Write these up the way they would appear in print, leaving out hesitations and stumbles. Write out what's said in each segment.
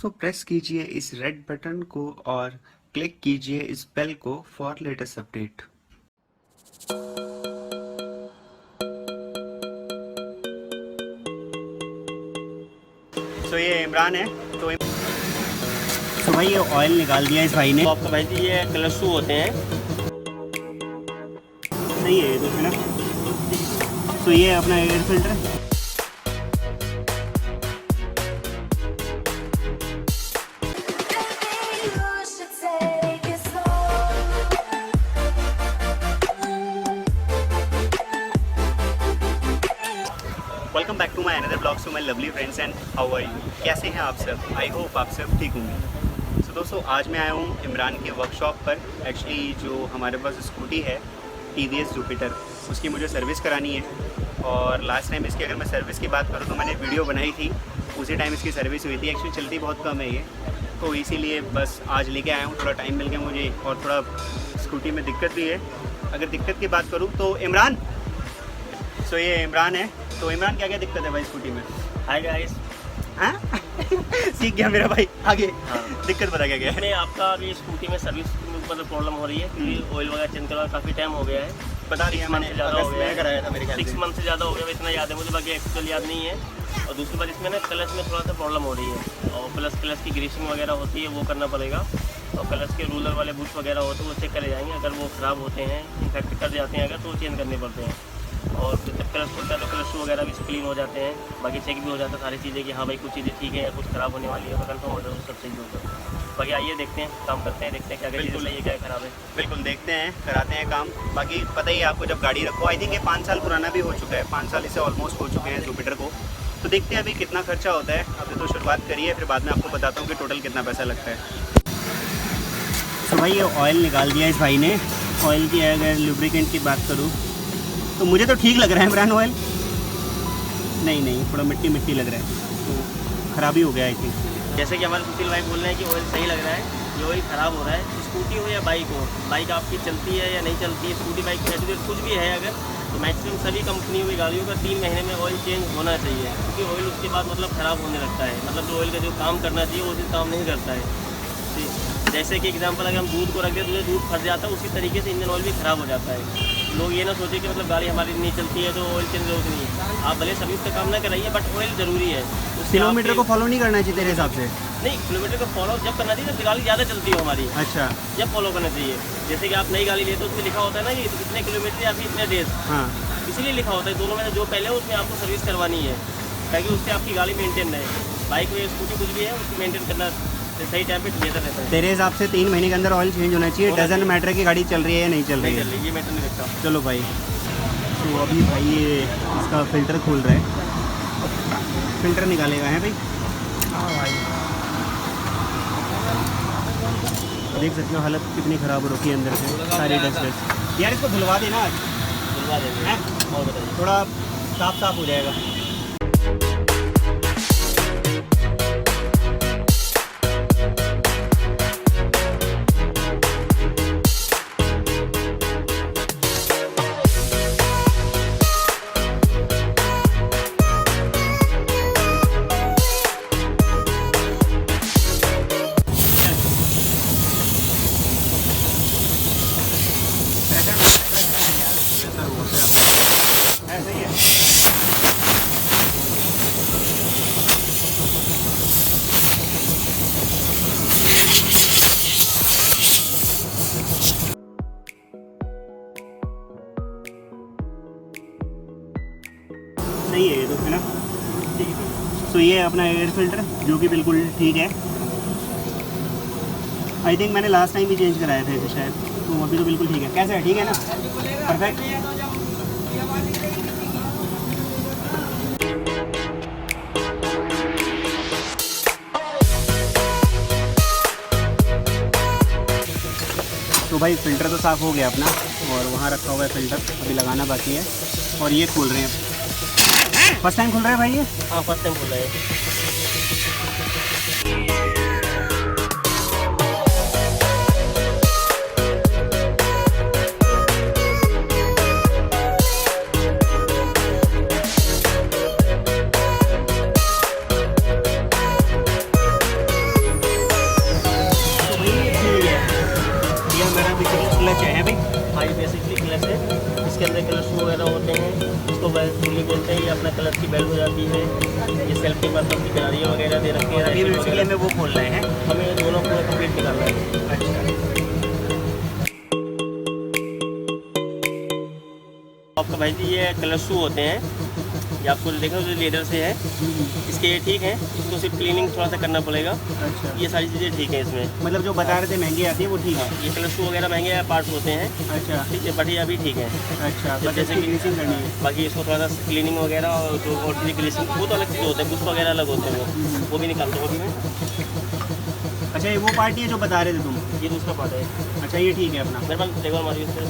तो प्रेस कीजिए इस रेड बटन को और क्लिक कीजिए इस बेल को फॉर लेटेस्ट अपडेट। तो ये इमरान है। तो भाई ये ऑयल निकाल दिया इस भाई ने। तो आपका भाई जी ये कलर शू होते हैं। सही है ये तो ना। तो ये अपना air filter. Welcome back to my another blogs to my lovely friends and how are you. कैसे हैं आप सब? आई होप आप सब ठीक होंगे। सो दोस्तों आज मैं आया हूँ इमरान की वर्कशॉप पर। एक्चुअली जो हमारे पास स्कूटी है TVS जुपिटर, उसकी मुझे सर्विस करानी है। और लास्ट टाइम इसकी अगर मैं सर्विस की बात करूँ तो मैंने वीडियो बनाई थी, उसी टाइम इसकी सर्विस हुई थी। एक्चुअली चलती बहुत कम है ये, तो इसीलिए बस आज लेके आया हूँ। थोड़ा टाइम मिल गया मुझे और थोड़ा स्कूटी में दिक्कत भी है। अगर दिक्कत की बात करूँ तो इमरान, सो ये इमरान है। तो इमरान क्या क्या दिक्कत है भाई स्कूटी में? Hi guys. हाँ सीख गया मेरा भाई। आगे हाँ। दिक्कत बता क्या इसमें आपका अभी स्कूटी में सर्विस में मतलब प्रॉब्लम हो रही है क्योंकि ऑयल वगैरह चेंज करना काफ़ी टाइम हो गया है। बता रही है मैंने, ज़्यादा हो गया है, कराया था मेरे ख्याल से 6 मंथ से ज़्यादा हो गया। इतना याद है मुझे, बाकी एक्चुअल याद नहीं है। और दूसरी बात इसमें ना क्लच में थोड़ा सा प्रॉब्लम हो रही है और प्लस क्लच की ग्रीसिंग वगैरह होती है, वो करना पड़ेगा। और क्लच के रूलर वाले बूट्स वगैरह होते हैं वो चेक करे जाएंगे। अगर वो ख़राब होते हैं, इन्फेक्ट कर जाते हैं अगर, तो वो चेंज करने पड़ते हैं। और जब क्लच होता है तो क्लच वगैरह भी क्लीन हो जाते हैं। बाकी चेक भी हो जाता है सारी चीज़ें कि हाँ भाई कुछ चीज़ें ठीक है या कुछ ख़राब होने वाली है, तो कन्फर्म हो जाए सब सही होगा। बाकी आइए देखते हैं, काम करते हैं, देखते हैं क्या चीज़ सही है क्या ख़राब है। बिल्कुल देखते हैं, कराते हैं काम। बाकी पता ही है आपको, जब गाड़ी रखो, आई थिंक ये 5 साल पुराना भी हो चुका है, 5 साल इसे ऑलमोस्ट हो चुके हैं जुपिटर को। तो देखते हैं अभी कितना खर्चा होता है। अभी तो शुरुआत करिए, फिर बाद में आपको बताता हूँ कि टोटल कितना पैसा लगता है। तो भाई ये ऑयल निकाल दिया इस भाई ने। ऑयल की अगर लुब्रिकेंट की बात करूँ तो मुझे तो ठीक लग रहा है इमरान ऑयल। नहीं थोड़ा मिट्टी मिट्टी लग रहा है, तो ख़राबी हो गया आई थिंक। जैसे कि हमारे सुशील भाई बोल रहे हैं कि ऑयल सही लग रहा है, ये ऑयल ख़राब हो रहा है। स्कूटी हो या बाइक हो, बाइक आपकी चलती है या नहीं चलती है, स्कूटी बाइक कुछ भी है अगर, तो मैक्सिमम सभी कंपनियों की गाड़ियों का 3 महीने में ऑयल चेंज होना चाहिए। क्योंकि ऑयल उसके बाद मतलब ख़राब होने लगता है, मतलब जो ऑयल का जो काम करना चाहिए वो चीज़ काम नहीं करता है। जैसे कि एग्जांपल अगर हम दूध को रख दें तो दूध फट जाता है, उसी तरीके से इंजन ऑयल भी ख़राब हो जाता है। लोग ये ना सोचे कि मतलब गाड़ी हमारी नहीं चलती है तो ऑयल चेंज जरूरत नहीं है। आप भले सर्विस का काम ना कराइए, बट ऑयल ज़रूरी है। किलोमीटर को फॉलो नहीं करना चाहिए तेरे हिसाब से? नहीं, किलोमीटर को फॉलो जब करना चाहिए जब गाड़ी ज़्यादा चलती हो हमारी। अच्छा, जब फॉलो करना चाहिए। जैसे कि आप नई गाड़ी लेते हो उसमें लिखा होता है ना कि इतने किलोमीटर या फिर इतने डेज। हाँ, इसीलिए लिखा होता है। दोनों में जो पहले है उसमें आपको सर्विस करवानी है, ताकि उससे आपकी गाड़ी मेंटेन रहे। बाइक में स्कूटी कुछ भी है उसको मेंटेन करना सही टाइम पे बेहतर रहता है। तेरे हिसाब से 3 महीने के अंदर ऑयल चेंज होना चाहिए। डजन मैटर की गाड़ी चल रही है या नहीं चल रही है, ये मैटर नहीं रखता। चलो भाई। तो अभी भाई ये इसका फ़िल्टर खोल रहा है, फ़िल्टर निकालेगा है भाई। हाँ भाई, देख सकते हो हालत कितनी ख़राब हो रखी है अंदर से, सारी डस्ट। यार इसको धुलवा देना आज, धुलवा देंगे और बताइए, थोड़ा साफ हो जाएगा। सही है ये तो है ना। तो ये अपना एयर फिल्टर जो कि बिल्कुल ठीक है। आई थिंक मैंने लास्ट टाइम भी चेंज कराया था इसे शायद, तो अभी तो बिल्कुल ठीक है। कैसा है, ठीक है ना? परफेक्ट। तो भाई फ़िल्टर तो साफ़ हो गया अपना, और वहाँ रखा हुआ है फ़िल्टर, अभी लगाना बाकी है। और ये खोल रहे हैं, फर्स्ट टाइम खुल रहा है भाई ये? हाँ, फर्स्ट टाइम खुल रहा है। सारे कलर शू वगैरह होते हैं, इसको फुली बोलते हैं। ये अपना कलर की बेल्ट हो जाती है, ये सेल्फ के पास अपनी किनारियाँ वगैरह दे रखी है। बेसिकली हमें वो खोल रहे हैं, हमें दोनों पूरा कंप्लीट निकालना है। अच्छा आपका भाई जी ये कलर शू होते हैं, ये आपको देखो जो लेदर से है, इसके ये ठीक है, इसको सिर्फ क्लीनिंग थोड़ा सा करना पड़ेगा। अच्छा, ये सारी चीज़ें ठीक है इसमें। मतलब जो बता रहे थे महंगी आती है वो ठीक है। ये कलर शू वगैरह महंगे पार्ट्स होते हैं, अच्छा ठीक है, बट ये अभी ठीक है। अच्छा, जैसे जैसे कि फिनिशिंग करनी है। बाकी इसको थोड़ा सा क्लीनिंग वगैरह और जो और चीज़ें ग्लिसिंग वो तो अलग चीज़ होते हैं, बुश वगैरह अलग होते हैं, वो भी निकालता हूँ अभी मैं। अच्छा, ये वो पार्टी है जो बता रहे थे तुम? ये दूसरा पार्ट है। अच्छा, ये ठीक है अपना। मेरे पास देखो हमारी साइड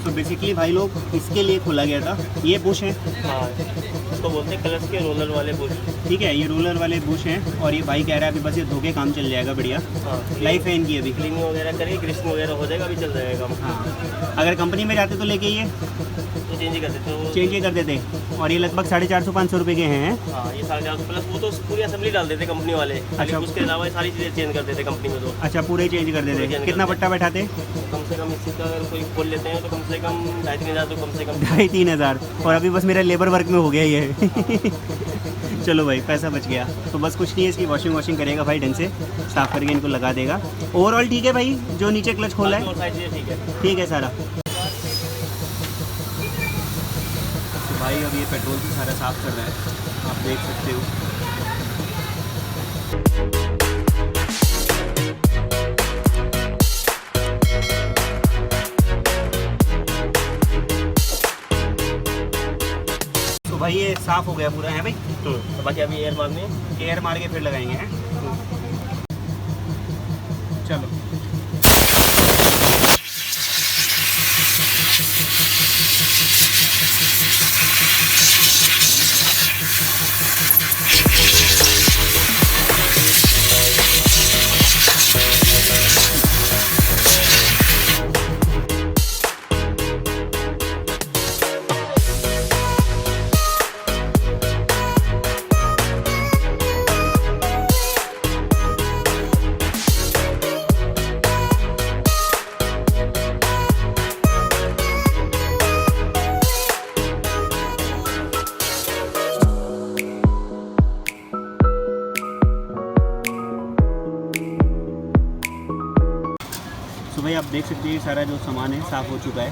तो बेसिकली भाई लोग इसके लिए खोला गया था। ये बुश है, हाँ, इसको बोलते हैं कलर्स के रोलर वाले बुश। ठीक है, ये रोलर वाले बुश हैं। और ये भाई कह रहा है अभी बस ये धोके काम चल जाएगा, बढ़िया हाँ, लाइफ है इनकी अभी। क्लीनिंग वगैरह करेंगे, ग्रीसिंग वगैरह हो जाएगा, अभी चल जाएगा काम। हाँ, अगर कंपनी में जाते तो लेके ये तो चेंज ही कर देते हो। चेंज ही कर देते। और ये लगभग 450-500 रुपये के हैं। हाँ, ये 450 प्लस वो तो पूरी असेंबली डाल देते कंपनी वाले। अच्छा, उसके अलावा ये सारी चीज़ें चेंज कर देते कंपनी में तो। अच्छा, पूरे चेंज कर देते। change कितना कर पट्टा बैठाते? कम से कम इसी का अगर कोई खोल लेते हैं तो कम से कम 2,500-3,000 तो कम से कम 2,500-3,000 और अभी बस मेरा लेबर वर्क में हो गया ये। चलो भाई, पैसा बच गया। तो बस कुछ नहीं है, इसकी वॉशिंग करेगा भाई, ढंग से साफ़ करके इनको लगा देगा। ओवरऑल ठीक है भाई, जो नीचे क्लच खोला है और सारी चीज़ें ठीक है। ठीक है सारा। तो भाई अब ये पेट्रोल से सारा साफ़ कर रहा है, आप देख सकते हो। तो भाई ये साफ़ हो गया पूरा है भाई। तो बाकी अभी एयर मारने, एयर मार के फिर लगाएंगे हैं। चलो तो भाई आप देख सकते हैं सारा जो सामान है साफ़ हो चुका है।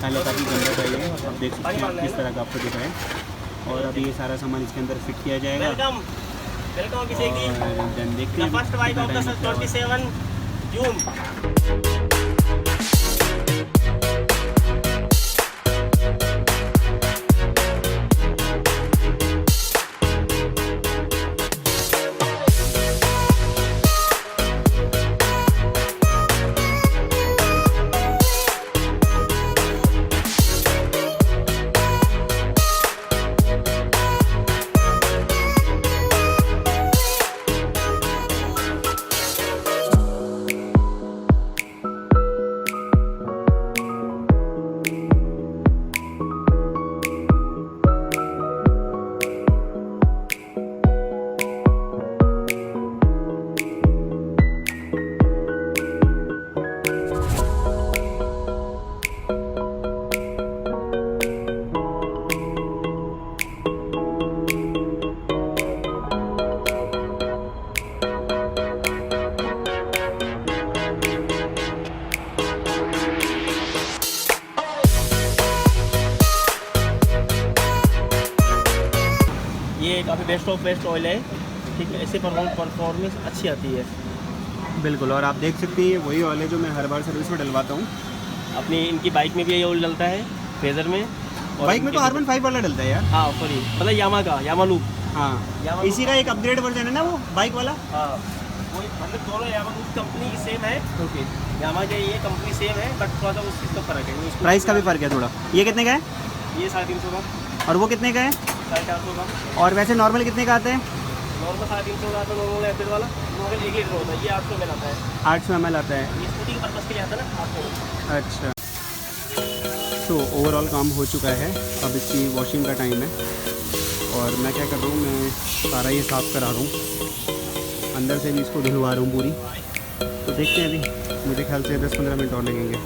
पहले काफ़ी गंदा था ये, आप देख सकते हैं किस तरह का आपको दिख रहा है। और अभी ये सारा सामान इसके अंदर फिट किया जाएगा। वेलकम और देन देखते हैं फर्स्ट वाइफ ऑफ द 27 जून। ये काफ़ी बेस्ट ऑफ बेस्ट ऑयल है, ठीक है, ऐसे परफॉर्मेंस अच्छी आती है। बिल्कुल। और आप देख सकते हैं वही ऑयल है जो मैं हर बार सर्विस में डलवाता हूँ। अपनी इनकी बाइक में भी ये ऑयल डलता है, फेजर में। और बाइक में तो R15 वाला डलता है यार। हाँ सॉरी, मतलब यामा का यामा लूप। हाँ, इसी का एक अपग्रेड वर्जन है ना वो बाइक वाला। हाँ, वो मतलब दोनों यामा लूप कंपनी सेम है। ओके, यामा के ये कंपनी सेम है, बट थोड़ा सा उस चीज़ का फ़र्क है। प्राइस का भी फ़र्क है थोड़ा। ये कितने का है? ये 350 का। और वो कितने का है? 450 का। और वैसे नॉर्मल कितने का आता है? नॉर्मल 350 का आता है, नॉर्मल एवरेज वाला। नॉर्मल 1 लीटर होता है, ये 800 ml आता है। 800 ml आता है। ये स्कूटी के पर्पज़ के लिए आता है ना 800। अच्छा। सो ओवरऑल काम हो चुका है, अब इसकी वॉशिंग का टाइम है और मैं क्या कर रहा हूँ, मैं सारा ये साफ़ करा रहा हूँ, अंदर से भी इसको धुलवा रहा हूँ पूरी। तो देखते हैं, अभी मुझे ख्याल से 10-15 मिनट और लगेंगे।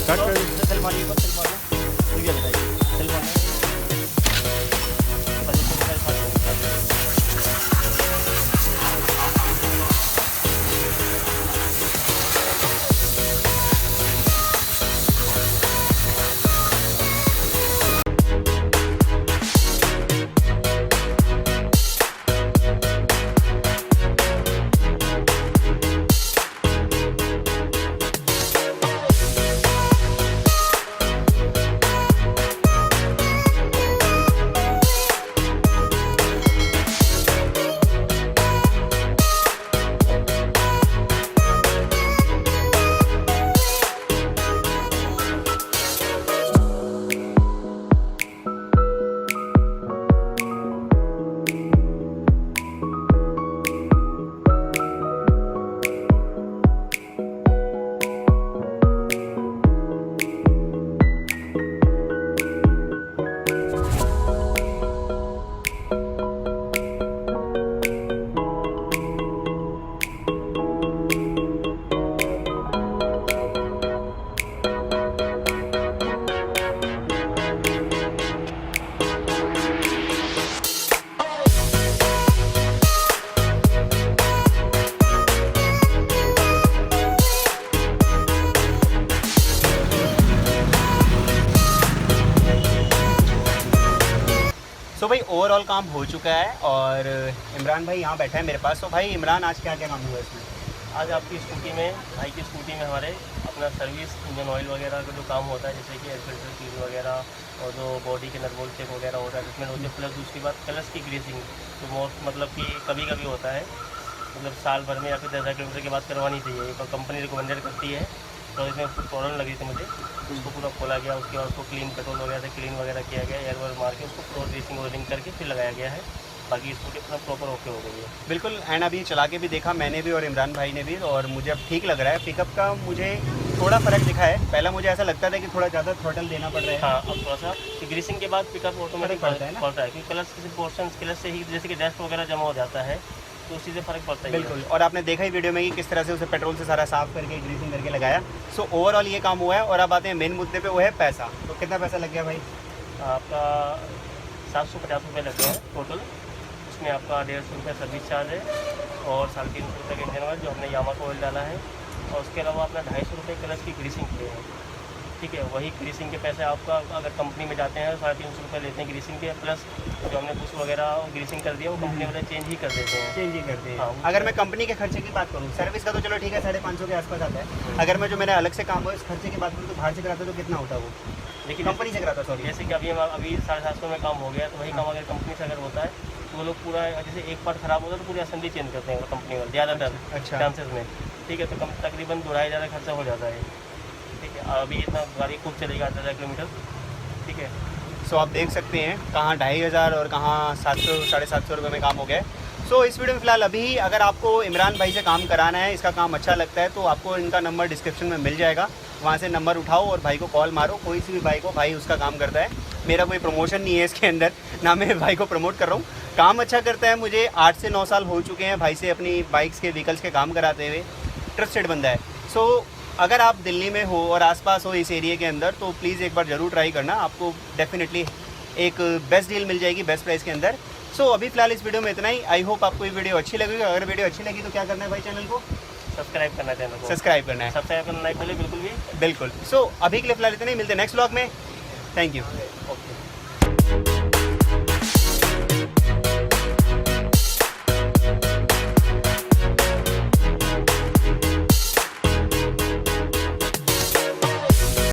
कट सो भाई ओवरऑल काम हो चुका है और इमरान भाई यहाँ बैठा है मेरे पास। तो भाई इमरान, आज क्या क्या काम हुआ इसमें? आज आपकी स्कूटी में, भाई की स्कूटी में हमारे अपना सर्विस, इंजन ऑयल वगैरह का जो काम होता है, जैसे कि एयर फिल्टर क्लीन वगैरह और जो बॉडी के नट बोल्ट चेक वगैरह होता है जिसमें होती है, प्लस दूसरी बात क्लच की ग्रीसिंग, तो मोस्ट मतलब कि कभी कभी होता है, मतलब साल भर में या फिर 10,000 किलोमीटर के बाद करवानी चाहिए, तो कंपनी रिकमेंडेड करती है। तो इसमें कुछ प्रॉब्लम लगी थी मुझे, उसको पूरा खोला गया, उसके बाद उसको क्लीन पेट्रोल वगैरह से क्लीन वगैरह किया गया, एयर वेयर मार के उसको पूरा ग्रीसिंग वगैरह करके फिर लगाया गया है। बाकी स्कूटी अपना प्रॉपर ओके हो गई है बिल्कुल। एंड अभी चला के भी देखा मैंने भी और इमरान भाई ने भी, और मुझे अब ठीक लग रहा है। पिकअप का मुझे थोड़ा फ़र्क दिखा है, पहला मुझे ऐसा लगता था कि थोड़ा ज़्यादा थ्रॉटल देना पड़ रहा है। हाँ, अब थोड़ा सा ग्रीसिंग के बाद पिकअप ऑटोमेटिक पड़ता है क्योंकि क्लच किसी पोर्शन क्लच से ही जैसे कि डस्ट वगैरह जमा हो जाता है, तो उसी से फ़र्क पड़ता है। बिल्कुल, और आपने देखा ही वीडियो में कि किस तरह से उसे पेट्रोल से सारा साफ़ करके ग्रीसिंग करके लगाया। सो ओवरऑल ये काम हुआ है। और अब आते हैं मेन मुद्दे पे, वो है पैसा। तो कितना पैसा लग गया भाई? आपका 750 रुपये लग गया है टोटल। उसमें आपका 150 रुपये सर्विस चार्ज है और 350 रुपये का इंजन ऑयल जो हमने यामा का ऑयल डाला है, और उसके अलावा अपना 250 रुपये क्लच की ग्रीसिंग किए हैं। ठीक है, वही ग्रीसिंग के पैसे आपका अगर कंपनी में जाते हैं 350 रुपये लेते हैं ग्रीसिंग के, प्लस जो हमने कुछ वगैरह ग्रीसिंग कर दिया वो कंपनी वाले चेंज ही कर देते हैं। चेंज ही करते हैं। हाँ, अगर मैं कंपनी के खर्चे की बात करूँ, सर्विस का तो चलो ठीक है 550 के आसपास आता है। अगर मैं जो मेरा अलग से काम हो इस खर्चे की बात करूँ तो बाहर से कराता तो कितना होता वो? लेकिन कंपनी से कराता, सॉरी। जैसे कि अभी 750 में काम हो गया, तो वही काम अगर कंपनी से अगर होता है तो वो लोग पूरा, जैसे एक पार्ट खराब होता है तो पूरी असेंबली चेंज करते हैं कंपनी वाले ज़्यादातर चांसेस में। ठीक है, तो कम तकरीबन 2,500 खर्चा हो जाता है। ठीक है, अभी इतना गाड़ी खूब चलेगा 8,000 किलोमीटर। ठीक है, सो आप देख सकते हैं कहाँ 2,500 और कहाँ 700-750 रुपये में काम हो गया। सो इस वीडियो में फ़िलहाल अभी अगर आपको इमरान भाई से काम कराना है, इसका काम अच्छा लगता है, तो आपको इनका नंबर डिस्क्रिप्शन में मिल जाएगा। वहाँ से नंबर उठाओ और भाई को कॉल मारो, कोई सी भी भाई को, भाई उसका काम करता है। मेरा कोई प्रमोशन नहीं है इसके अंदर, ना मैं भाई को प्रमोट कर रहा हूँ। काम अच्छा करता है, मुझे 8 से 9 साल हो चुके हैं भाई से अपनी बाइक्स के व्हीकल्स के काम कराते हुए। ट्रस्टेड बंदा है। सो अगर आप दिल्ली में हो और आसपास हो इस एरिया के अंदर, तो प्लीज़ एक बार ज़रूर ट्राई करना, आपको डेफिनेटली एक बेस्ट डील मिल जाएगी बेस्ट प्राइस के अंदर। सो अभी फ़िलहाल इस वीडियो में इतना ही। आई होप आपको ये वीडियो अच्छी लगेगी। अगर वीडियो अच्छी लगी तो क्या करना है भाई? चैनल को सब्सक्राइब करना है, चैनल को सब्सक्राइब करना है, सब्सक्राइब करना है बिल्कुल भी। बिल्कुल। सो अभी के लिए फ़िलहाल इतना ही, मिलते हैं नेक्स्ट व्लॉग में। Thank you. ओके।